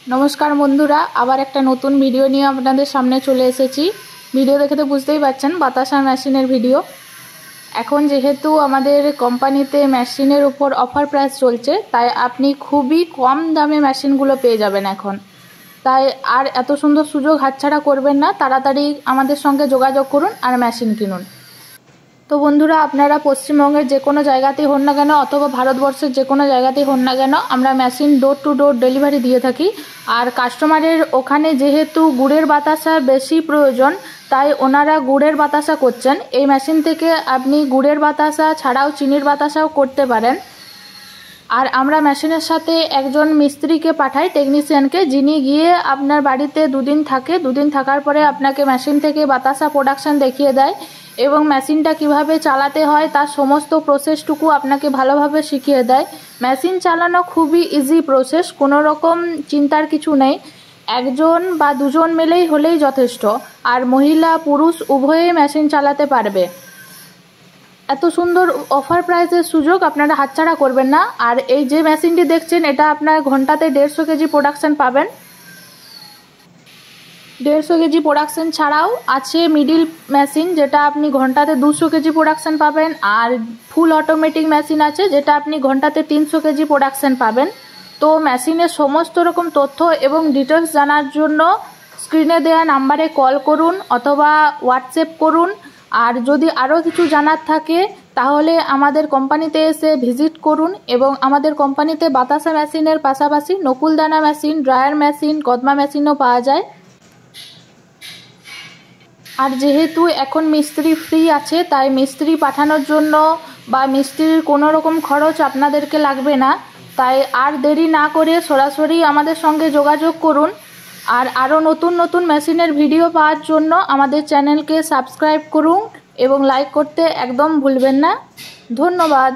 नमस्कार बंधुरा आबार एक नतून भिडियो निये आपनादेर सामने चले एसेछि। भिडियो देखे तो बुझतेई पारछेन बातासा मेशिनेर भिडियो। एखन जेहेतु आमादेर कोम्पानीते मेशिनेर उपर अफार प्राइस चलछे ताई आपनि खूबई कम दामे मेशिनगुलो पेये जाबेन एखन। ताई आर एत सुंदर सुयोग हातछाड़ा करबेन ना, ताड़ाताड़ी आमादेर संगे जोगाजोग करुन आर मेशिन किनुन। तो बंधुरा आपनारा पश्चिमबंगेर जे कोनो जायगातेई होन ना केन अथवा भारतवर्षेर जे कोनो जायगातेई होन ना केन आमरा machine door to door delivery दिए थाकी। और कास्टमारेर ओखाने जेहेतु गुड़ेर बातासा बेशी प्रयोजन ताई ओनारा गुड़ेर बातासा करछेन। एई मेशिन थेके आपनि गुड़ेर बातासा छाड़ाओ चिनिर बातासाओ करते पारेन। और आमरा मेशिनेर साथे एकजन मिस्त्रीके पाठाई टेकनिशियानके, जिनि गिये आपनार बाड़ीते दुदिन थाके। दुदिन थाकार परे आपनाके मेशिन थेके बातासा प्रोडक्शन देखिए देय एवं मेशिनटा किभाबे चालाते हय तार समस्त प्रसेसटुकु आपनाके भालोभाबे शिखिए देय। मेशिन चालानो खूबई इजी प्रसेस, कोनो रकम चिंतार किछु नेই। एकजन बा दुजन मिलेই हलेই যথেষ্ট। और महिला पुरुष उभयই मेशिन चालाते पारबे। एत सुंदर अफार प्राइसेर सुयोग आपनारा हातछाड़ा करबेन ना। और এই যে মেশিনটি দেখছেন এটা আপনার ঘন্টাতে 150 কেজি প্রোডাকশন পাবেন। 150 কেজি প্রোডাকশন ছাড়াও আছে মিডিল মেশিন যেটা আপনি ঘন্টাতে 200 কেজি প্রোডাকশন পাবেন। আর ফুল অটোমেটিক মেশিন আছে যেটা আপনি ঘন্টাতে 300 কেজি প্রোডাকশন পাবেন। তো মেশিনের সমস্ত রকম তথ্য এবং ডিটেইলস জানার জন্য স্ক্রিনে দেওয়া নম্বরে কল করুন অথবা হোয়াটসঅ্যাপ করুন। আর যদি আরও কিছু জানার থাকে তাহলে আমাদের কোম্পানিতে এসে ভিজিট করুন। এবং আমাদের কোম্পানিতে বাতাসা মেশিনের পাশাপাশি নকুলদানা মেশিন, ড্রায়ার মেশিন, কদমা মেশিনও পাওয়া যায়। আর যেহেতু এখন মিস্ত্রি ফ্রি আছে তাই মিস্ত্রি পাঠানোর জন্য বা মিস্ত্রির কোনো রকম খরচ আপনাদেরকে লাগবে না। তাই আর দেরি না করে সরাসরি আমাদের সঙ্গে যোগাযোগ করুন। আর আরও নতুন নতুন মেশিনের ভিডিও পাওয়ার জন্য আমাদের চ্যানেলকে সাবস্ক্রাইব করুন এবং লাইক করতে একদম ভুলবেন না। ধন্যবাদ।